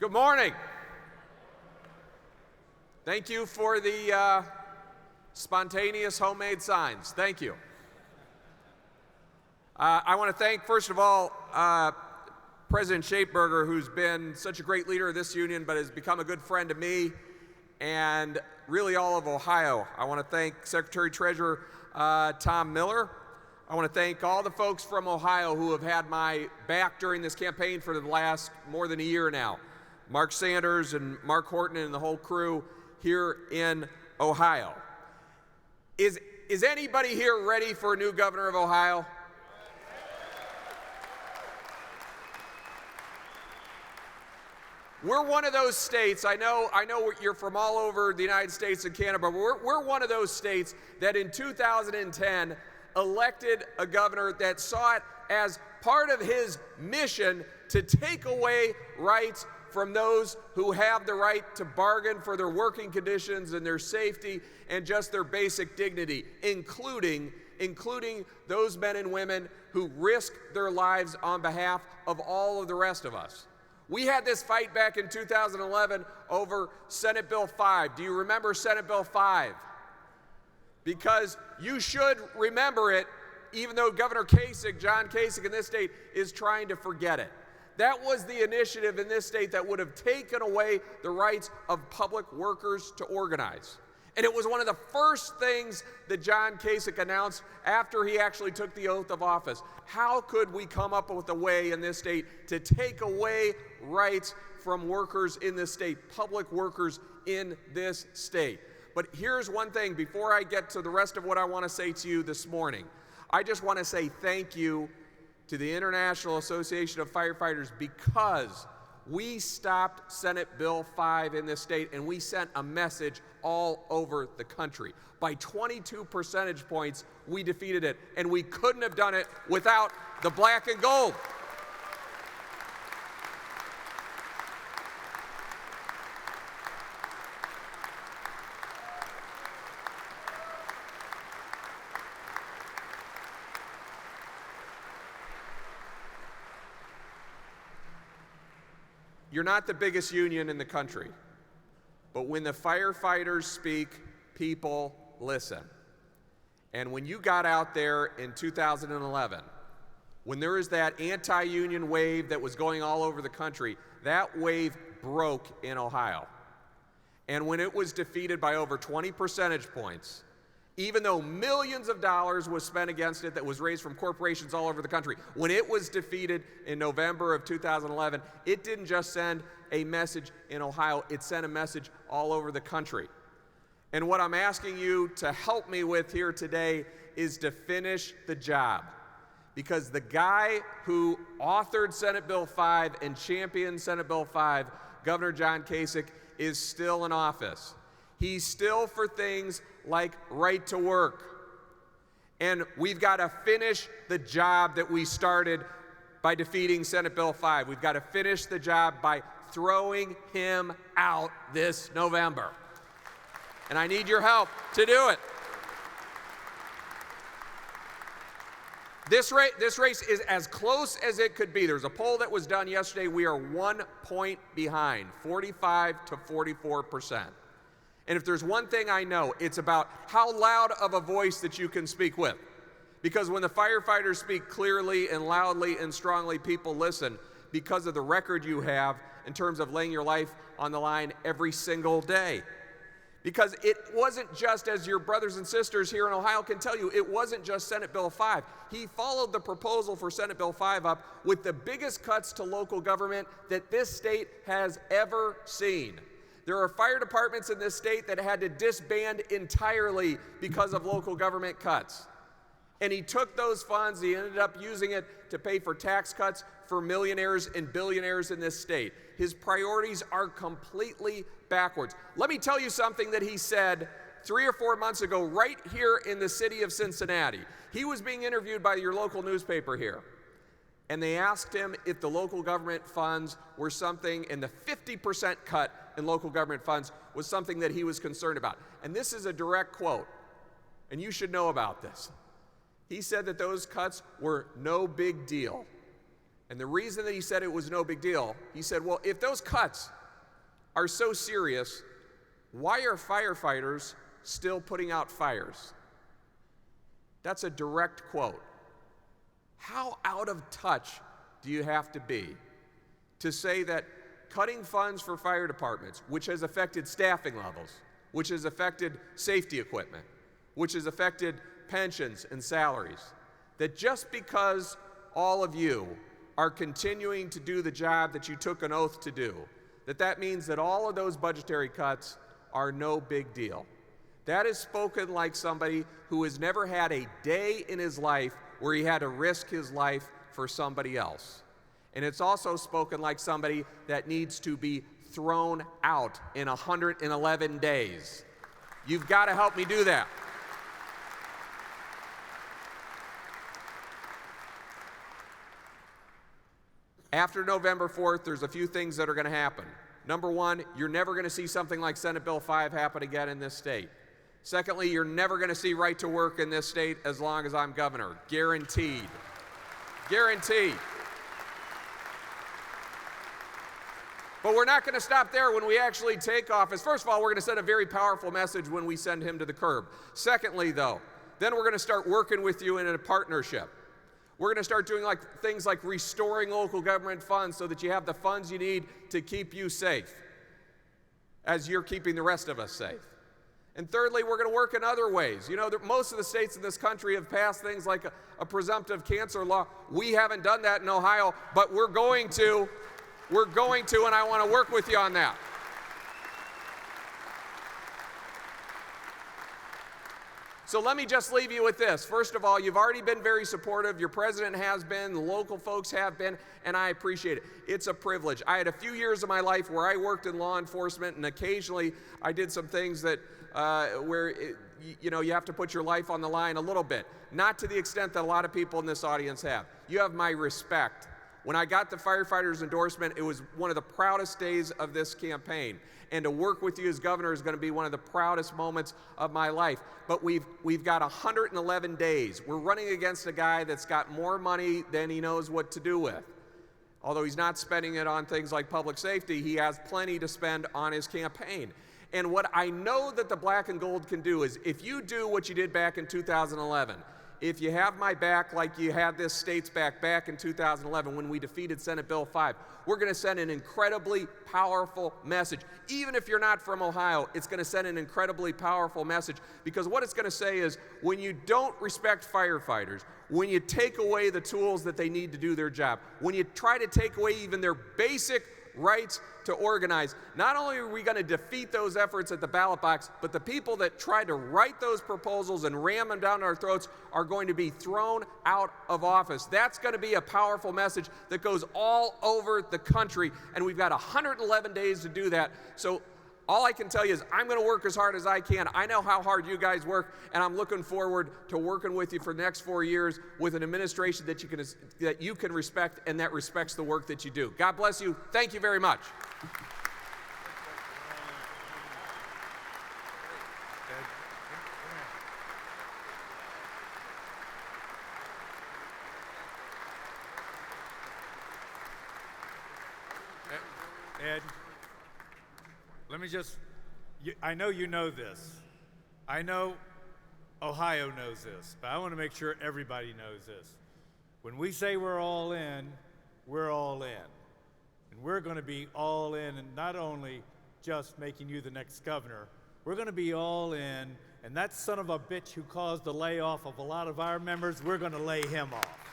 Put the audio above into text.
Good morning. Thank you for the spontaneous homemade signs. Thank you. I want to thank, first of all, President Schaeferberger, who's been such a great leader of this union, but has become a good friend to me and really all of Ohio. I want to thank Secretary Treasurer Tom Miller. I want to thank all the folks from Ohio who have had my back during this campaign for the last more than a year now. Mark Sanders and Mark Horton and the whole crew here in Ohio. Is anybody here ready for a new governor of Ohio? We're one of those states, I know you're from all over the United States and Canada, but we're one of those states that in 2010 elected a governor that saw it as part of his mission to take away rights from those who have the right to bargain for their working conditions and their safety and just their basic dignity, including those men and women who risk their lives on behalf of all of the rest of us. We had this fight back in 2011 over Senate Bill 5. Do you remember Senate Bill 5? Because you should remember it, even though Governor Kasich, John Kasich in this state, is trying to forget it. That was the initiative in this state that would have taken away the rights of public workers to organize. And it was one of the first things that John Kasich announced after he actually took the oath of office. How could we come up with a way in this state to take away rights from workers in this state, public workers in this state? But here's one thing before I get to the rest of what I want to say to you this morning. I just want to say thank you to the International Association of Firefighters because we stopped Senate Bill 5 in this state and we sent a message all over the country. By 22 percentage points, we defeated it, and we couldn't have done it without the black and gold. You're not the biggest union in the country, but when the firefighters speak, people listen. And when you got out there in 2011, when there was that anti-union wave that was going all over the country, that wave broke in Ohio. And when it was defeated by over 20 percentage points, even though millions of dollars was spent against it that was raised from corporations all over the country, when it was defeated in November of 2011, it didn't just send a message in Ohio, it sent a message all over the country. And what I'm asking you to help me with here today is to finish the job. Because the guy who authored Senate Bill 5 and championed Senate Bill 5, Governor John Kasich, is still in office. He's still for things like right to work. And we've got to finish the job that we started by defeating Senate Bill 5. We've got to finish the job by throwing him out this November. And I need your help to do it. This race is as close as it could be. There's a poll that was done yesterday. We are 1 point behind, 45 to 44%. And if there's one thing I know, it's about how loud of a voice that you can speak with. Because when the firefighters speak clearly and loudly and strongly, people listen because of the record you have in terms of laying your life on the line every single day. Because it wasn't just, as your brothers and sisters here in Ohio can tell you, it wasn't just Senate Bill 5. He followed the proposal for Senate Bill 5 up with the biggest cuts to local government that this state has ever seen. There are fire departments in this state that had to disband entirely because of local government cuts. And he took those funds, he ended up using it to pay for tax cuts for millionaires and billionaires in this state. His priorities are completely backwards. Let me tell you something that he said 3 or 4 months ago right here in the city of Cincinnati. He was being interviewed by your local newspaper here. And they asked him if the local government funds were something, and the 50% cut in local government funds was something that he was concerned about. And this is a direct quote, and you should know about this. He said that those cuts were no big deal. And the reason that he said it was no big deal, he said, well, if those cuts are so serious, why are firefighters still putting out fires? That's a direct quote. How out of touch do you have to be to say that cutting funds for fire departments, which has affected staffing levels, which has affected safety equipment, which has affected pensions and salaries, that just because all of you are continuing to do the job that you took an oath to do, that means that all of those budgetary cuts are no big deal? That is spoken like somebody who has never had a day in his life where he had to risk his life for somebody else. And it's also spoken like somebody that needs to be thrown out in 111 days. You've got to help me do that. After November 4th, there's a few things that are going to happen. Number one, you're never going to see something like Senate Bill 5 happen again in this state. Secondly, you're never going to see right to work in this state as long as I'm governor. Guaranteed. Guaranteed. But we're not going to stop there when we actually take office. First of all, we're going to send a very powerful message when we send him to the curb. Secondly, though, then we're going to start working with you in a partnership. We're going to start doing things like restoring local government funds so that you have the funds you need to keep you safe as you're keeping the rest of us safe. And thirdly, we're going to work in other ways. You know, most of the states in this country have passed things like a presumptive cancer law. We haven't done that in Ohio, but we're going to, and I want to work with you on that. So let me just leave you with this. First of all, you've already been very supportive. Your president has been, the local folks have been, and I appreciate it. It's a privilege. I had a few years of my life where I worked in law enforcement, and occasionally I did some things that you have to put your life on the line a little bit. Not to the extent that a lot of people in this audience have. You have my respect. When I got the firefighters' endorsement, it was one of the proudest days of this campaign. And to work with you as governor is going to be one of the proudest moments of my life. But we've got 111 days. We're running against a guy that's got more money than he knows what to do with. Although he's not spending it on things like public safety, he has plenty to spend on his campaign. And what I know that the black and gold can do is if you do what you did back in 2011, if you have my back like you had this state's back in 2011 when we defeated Senate Bill 5, we're going to send an incredibly powerful message. Even if you're not from Ohio, it's going to send an incredibly powerful message, because what it's going to say is when you don't respect firefighters, when you take away the tools that they need to do their job, when you try to take away even their basic rights to organize, not only are we going to defeat those efforts at the ballot box, but the people that tried to write those proposals and ram them down our throats are going to be thrown out of office. That's going to be a powerful message that goes all over the country, and we've got 111 days to do that. So all I can tell you is I'm going to work as hard as I can. I know how hard you guys work, and I'm looking forward to working with you for the next 4 years with an administration that you can respect and that respects the work that you do. God bless you. Thank you very much. Ed, let me just, I know you know this. I know Ohio knows this, but I want to make sure everybody knows this. When we say we're all in, we're all in. And we're going to be all in, and not only just making you the next governor, we're going to be all in, and that son of a bitch who caused the layoff of a lot of our members, we're going to lay him off.